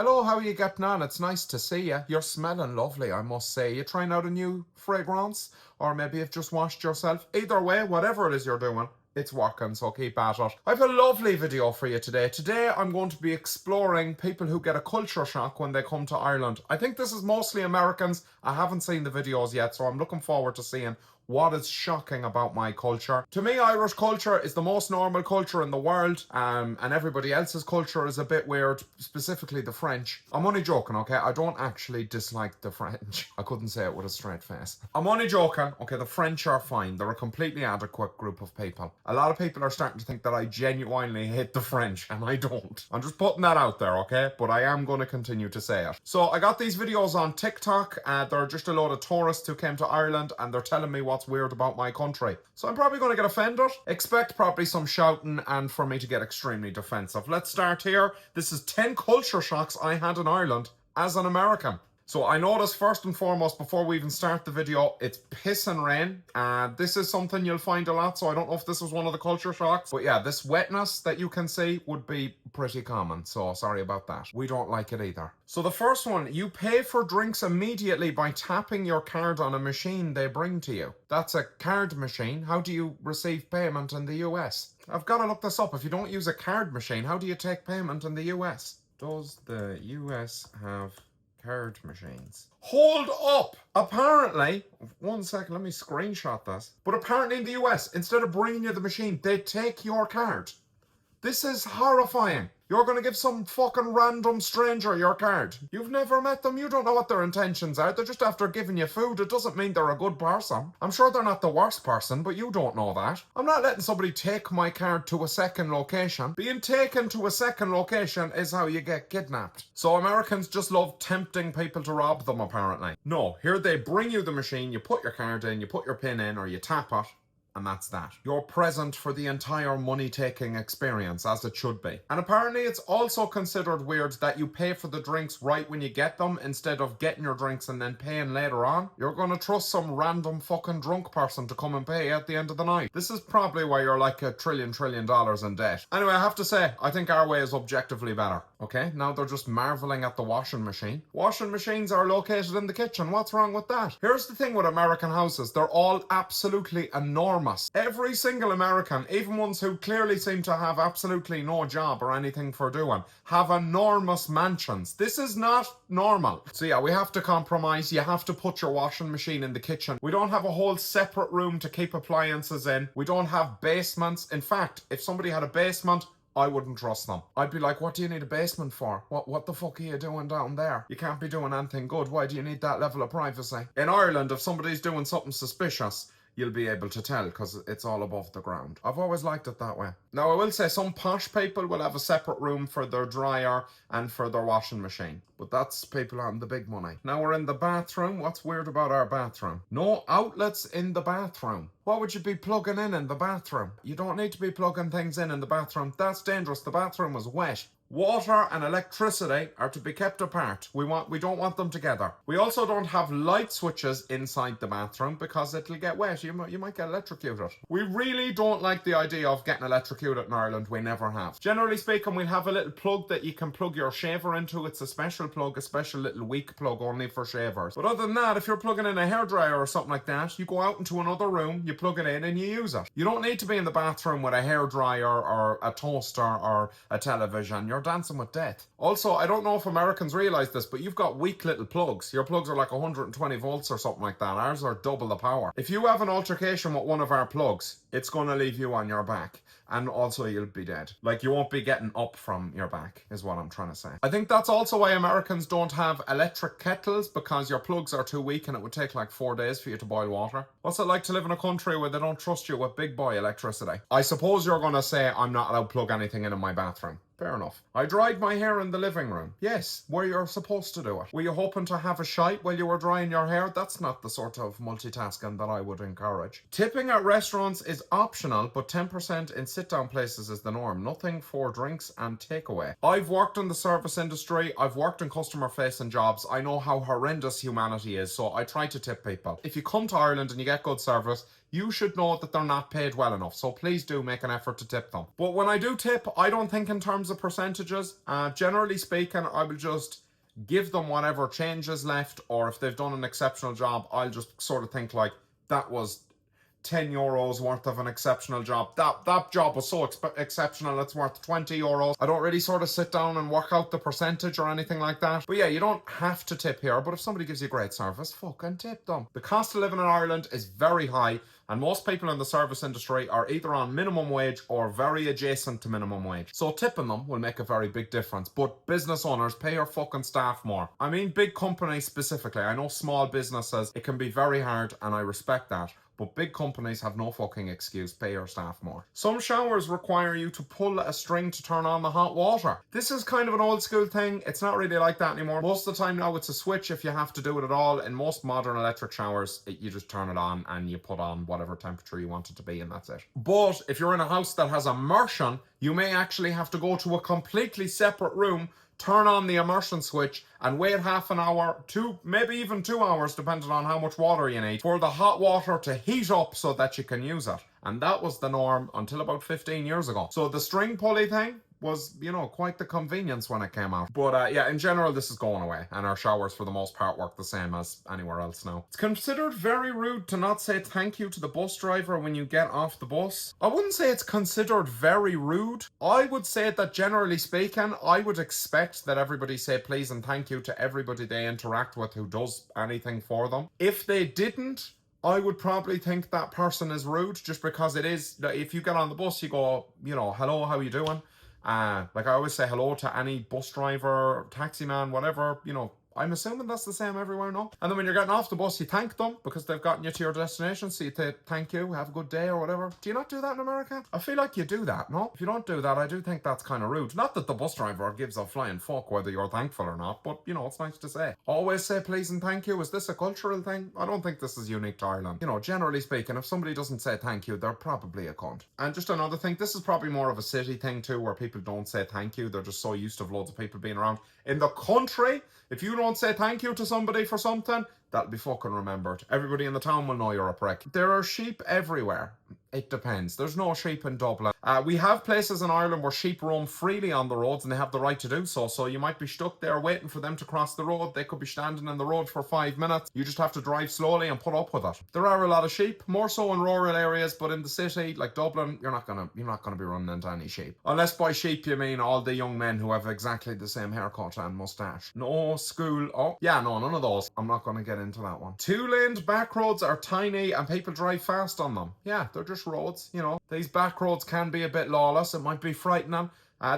Hello, how are you getting on? It's nice to see you. You're smelling lovely, I must say. You trying out a new fragrance? Or maybe you've just washed yourself? Either way, whatever it is you're doing, it's working, so keep at it. I have a lovely video for you today. Today I'm going to be exploring people who get a culture shock when they come to Ireland. I think this is mostly Americans. I haven't seen the videos yet, so I'm looking forward to seeing what is shocking about my culture. To me, Irish culture is the most normal culture in the world, and everybody else's culture is a bit weird, specifically the French. I'm only joking, okay? I don't actually dislike the French. I couldn't say it with a straight face. I'm only joking, okay? The French are fine. They're a completely adequate group of people. A lot of people are starting to think that I genuinely hate the French, and I don't. I'm just putting that out there, okay? But I am going to continue to say it. So I got these videos on TikTok. They're just a load of tourists who came to Ireland, and they're telling me what's weird about my country. So I'm probably going to get offended. Expect probably some shouting and for me to get extremely defensive. Let's start here. This is 10 culture shocks I had in Ireland as an American. So I noticed first and foremost, before we even start the video, it's pissing rain. This is something you'll find a lot, so I don't know if this was one of the culture shocks. But yeah, this wetness that you can see would be pretty common, so sorry about that. We don't like it either. So the first one, you pay for drinks immediately by tapping your card on a machine they bring to you. That's a card machine. How do you receive payment in the US? I've got to look this up. If you don't use a card machine, how do you take payment in the US? Does the US have card machines? Hold up! Apparently, one second, let me screenshot this. But apparently in the US, instead of bringing you the machine, they take your card. This is horrifying. You're going to give some fucking random stranger your card. You've never met them. You don't know what their intentions are. They're just after giving you food. It doesn't mean they're a good person. I'm sure they're not the worst person, but you don't know that. I'm not letting somebody take my card to a second location. Being taken to a second location is how you get kidnapped. So Americans just love tempting people to rob them, apparently. No, here they bring you the machine, you put your card in, you put your PIN in, or you tap it. And that's that. You're present for the entire money-taking experience, as it should be. And apparently it's also considered weird that you pay for the drinks right when you get them instead of getting your drinks and then paying later on. You're gonna trust some random fucking drunk person to come and pay at the end of the night. This is probably why you're like $1 trillion in debt. Anyway, I have to say, I think our way is objectively better. Okay, now they're just marveling at the washing machine. Washing machines are located in the kitchen. What's wrong with that? Here's the thing with American houses. They're all absolutely enormous. Every single American, even ones who clearly seem to have absolutely no job or anything for doing, have enormous mansions. This is not normal. So yeah, we have to compromise. You have to put your washing machine in the kitchen. We don't have a whole separate room to keep appliances in. We don't have basements. In fact, if somebody had a basement, I wouldn't trust them. I'd be like, what do you need a basement for? What the fuck are you doing down there? You can't be doing anything good. Why do you need that level of privacy? In Ireland, if somebody's doing something suspicious, you'll be able to tell because it's all above the ground. I've always liked it that way. Now, I will say some posh people will have a separate room for their dryer and for their washing machine. But that's people on the big money. Now we're in the bathroom. What's weird about our bathroom? No outlets in the bathroom. What would you be plugging in the bathroom? You don't need to be plugging things in the bathroom. That's dangerous. The bathroom is wet. Water and electricity are to be kept apart. We don't want them together. We also don't have light switches inside the bathroom because it'll get wet. You might get electrocuted. We really don't like the idea of getting electrocuted in Ireland. We never have. Generally speaking, we'll have a little plug that you can plug your shaver into. It's a special plug, a special little weak plug only for shavers. But other than that, if you're plugging in a hairdryer or something like that, you go out into another room, you plug it in and you use it. You don't need to be in the bathroom with a hairdryer or a toaster or a television. You're dancing with death. Also, I don't know if Americans realize this, but you've got weak little plugs. Your plugs are like 120 volts or something like that. Ours are double the power. If you have an altercation with one of our plugs, it's going to leave you on your back. And also you'll be dead. Like, you won't be getting up from your back, is what I'm trying to say. I think that's also why Americans don't have electric kettles, because your plugs are too weak and it would take like 4 days for you to boil water. What's it like to live in a country where they don't trust you with big boy electricity? I suppose you're going to say I'm not allowed to plug anything in my bathroom. Fair enough. I dried my hair in the living room. Yes, where you're supposed to do it. Were you hoping to have a shite while you were drying your hair? That's not the sort of multitasking that I would encourage. Tipping at restaurants is optional, but 10% in sit-down places is the norm. Nothing for drinks and takeaway. I've worked in the service industry. I've worked in customer-facing jobs. I know how horrendous humanity is, so I try to tip people. If you come to Ireland and you get good service, you should know that they're not paid well enough. So please do make an effort to tip them. But when I do tip, I don't think in terms of percentages. Generally speaking, I will just give them whatever change is left, or if they've done an exceptional job, I'll just sort of think like, that was €10 worth of an exceptional job. That job was so exceptional, it's worth €20. I don't really sort of sit down and work out the percentage or anything like that. But yeah, you don't have to tip here, but if somebody gives you great service, fucking tip them. The cost of living in Ireland is very high, and most people in the service industry are either on minimum wage or very adjacent to minimum wage. So tipping them will make a very big difference. But business owners, pay your fucking staff more. I mean big companies specifically. I know small businesses, it can be very hard, and I respect that. But big companies have no fucking excuse. Pay your staff more. Some showers require you to pull a string to turn on the hot water. This is kind of an old school thing. It's not really like that anymore. Most of the time now it's a switch if you have to do it at all. In most modern electric showers, you just turn it on and you put on whatever temperature you want it to be, and that's it. But if you're in a house that has immersion, you may actually have to go to a completely separate room, turn on the immersion switch, and wait half an hour, maybe even 2 hours, depending on how much water you need, for the hot water to heat up so that you can use it. And that was the norm until about 15 years ago. So the string pulley thing was, quite the convenience when it came out. But yeah, in general, this is going away, and our showers for the most part work the same as anywhere else now. It's considered very rude to not say thank you to the bus driver when you get off the bus. I wouldn't say it's considered very rude. I would say that generally speaking, I would expect that everybody say please and thank you to everybody they interact with who does anything for them. If they didn't, I would probably think that person is rude, just because it is, if you get on the bus, you go, hello, how you doing? Like I always say hello to any bus driver, taxi man, whatever, I'm assuming that's the same everywhere, no? And then when you're getting off the bus, you thank them because they've gotten you to your destination. So you say thank you, have a good day or whatever. Do you not do that in America? I feel like you do that, no? If you don't do that, I do think that's kind of rude. Not that the bus driver gives a flying fuck whether you're thankful or not, but it's nice to say. Always say please and thank you. Is this a cultural thing? I don't think this is unique to Ireland. Generally speaking, if somebody doesn't say thank you, they're probably a cunt. And just another thing, this is probably more of a city thing too, where people don't say thank you. They're just so used to loads of people being around. In the country, if you don't say thank you to somebody for something, that'll be fucking remembered. Everybody in the town will know you're a prick. There are sheep everywhere. It depends. There's no sheep in Dublin. We have places in Ireland where sheep roam freely on the roads, and they have the right to do so. So you might be stuck there waiting for them to cross the road. They could be standing in the road for 5 minutes. You just have to drive slowly and put up with it. There are a lot of sheep, more so in rural areas, but in the city, like Dublin, you're not gonna be running into any sheep. Unless by sheep you mean all the young men who have exactly the same haircut and moustache. No school. Oh, yeah, no, none of those. I'm not gonna get into that one. 2-laned back roads are tiny and people drive fast on them. Yeah, they're just roads, These back roads can be a bit lawless. It might be frightening.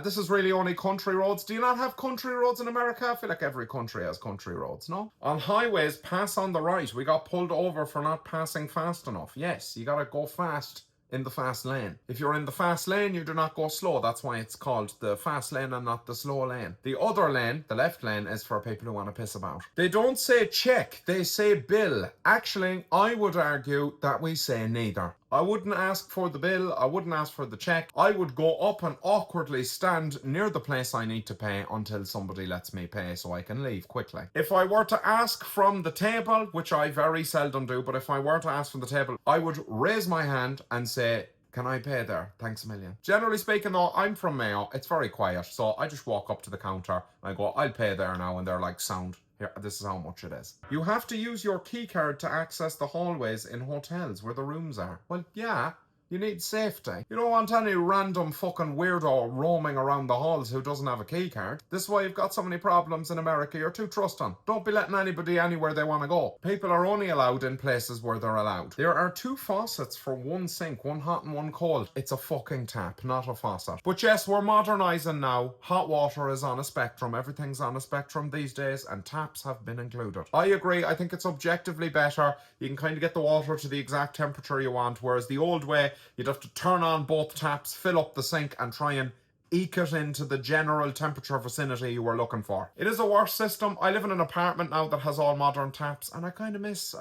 This is really only country roads. Do you not have country roads in America? I feel like every country has country roads, no? On highways, pass on the right. We got pulled over for not passing fast enough. Yes, you gotta go fast in the fast lane. If you're in the fast lane, you do not go slow. That's why it's called the fast lane and not the slow lane. The other lane, the left lane, is for people who want to piss about. They don't say check, they say bill. Actually, I would argue that we say neither. I wouldn't ask for the bill, I wouldn't ask for the check. I would go up and awkwardly stand near the place I need to pay until somebody lets me pay so I can leave quickly. If I were to ask from the table, which I very seldom do, but if I were to ask from the table, I would raise my hand and say, can I pay there? Thanks a million. Generally speaking though, I'm from Mayo, it's very quiet, so I just walk up to the counter and I go, I'll pay there now, and they're like, sound. Here, this is how much it is. You have to use your key card to access the hallways in hotels where the rooms are. Well, yeah. You need safety. You don't want any random fucking weirdo roaming around the halls who doesn't have a key card. This is why you've got so many problems in America. You're too trusting. Don't be letting anybody anywhere they want to go. People are only allowed in places where they're allowed. There are 2 faucets for one sink, one hot and one cold. It's a fucking tap, not a faucet. But yes, we're modernising now. Hot water is on a spectrum. Everything's on a spectrum these days, and taps have been included. I agree. I think it's objectively better. You can kind of get the water to the exact temperature you want, whereas the old way, you'd have to turn on both taps, fill up the sink, and try and eke it into the general temperature vicinity you were looking for. It is a worse system. I live in an apartment now that has all modern taps, and I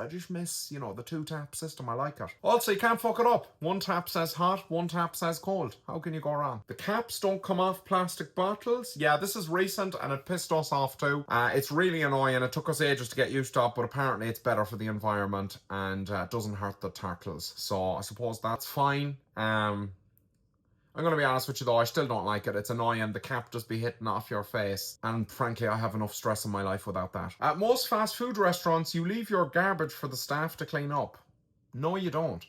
just miss, the two-tap system. I like it. Also, you can't fuck it up. One tap says hot, one tap says cold. How can you go wrong? The caps don't come off plastic bottles. Yeah, this is recent, and it pissed us off too. It's really annoying. It took us ages to get used to it, but apparently it's better for the environment and doesn't hurt the turtles. So I suppose that's fine. I'm going to be honest with you though, I still don't like it. It's annoying. The cap just be hitting off your face. And frankly, I have enough stress in my life without that. At most fast food restaurants, you leave your garbage for the staff to clean up. No, you don't.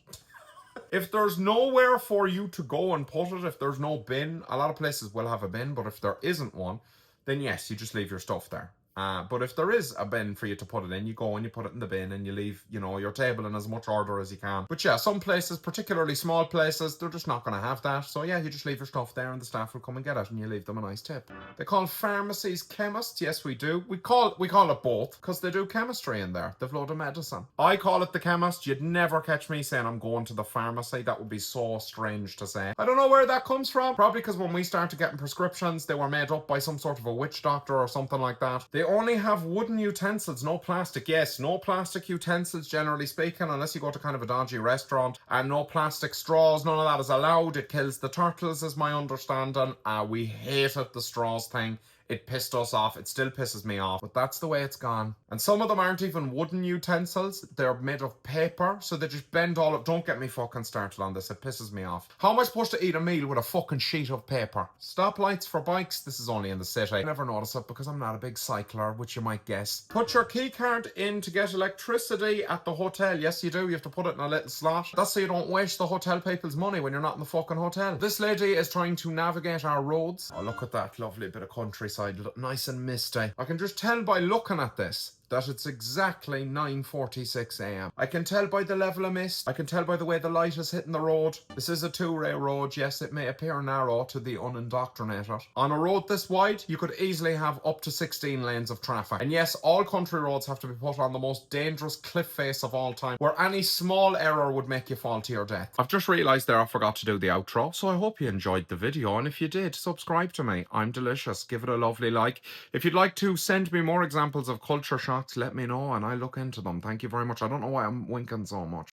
If there's nowhere for you to go and put it, if there's no bin, a lot of places will have a bin, but if there isn't one, then yes, you just leave your stuff there. But if there is a bin for you to put it in, you go and you put it in the bin and you leave, your table in as much order as you can. But yeah, some places, particularly small places, they're just not going to have that. So yeah, you just leave your stuff there and the staff will come and get it and you leave them a nice tip. They call pharmacies chemists. Yes, we do. We call it both because they do chemistry in there. They've load of medicine. I call it the chemist. You'd never catch me saying I'm going to the pharmacy. That would be so strange to say. I don't know where that comes from. Probably because when we started getting prescriptions, they were made up by some sort of a witch doctor or something like that. They only have wooden utensils, no plastic. Yes, no plastic utensils generally speaking, unless you go to kind of a dodgy restaurant. And no plastic straws, none of that is allowed. It kills the turtles is my understanding. We hated the straws thing. It pissed us off. It still pisses me off. But that's the way it's gone. And some of them aren't even wooden utensils. They're made of paper. So they just bend all up. Don't get me fucking started on this. It pisses me off. How am I supposed to eat a meal with a fucking sheet of paper? Stoplights for bikes. This is only in the city. I never notice it because I'm not a big cycler, which you might guess. Put your key card in to get electricity at the hotel. Yes, you do. You have to put it in a little slot. That's so you don't waste the hotel people's money when you're not in the fucking hotel. This lady is trying to navigate our roads. Oh, look at that lovely bit of countryside. Look nice and misty. I can just tell by looking at this that it's exactly 9:46 a.m. I can tell by the level of mist. I can tell by the way the light is hitting the road. This is a two-way road. Yes, it may appear narrow to the unindoctrinated. On a road this wide, you could easily have up to 16 lanes of traffic. And yes, all country roads have to be put on the most dangerous cliff face of all time, where any small error would make you fall to your death. I've just realised there I forgot to do the outro, so I hope you enjoyed the video, and if you did, subscribe to me. I'm delicious. Give it a lovely like. If you'd like to send me more examples of culture shocks, let me know and I'll look into them. Thank you very much. I don't know why I'm winking so much.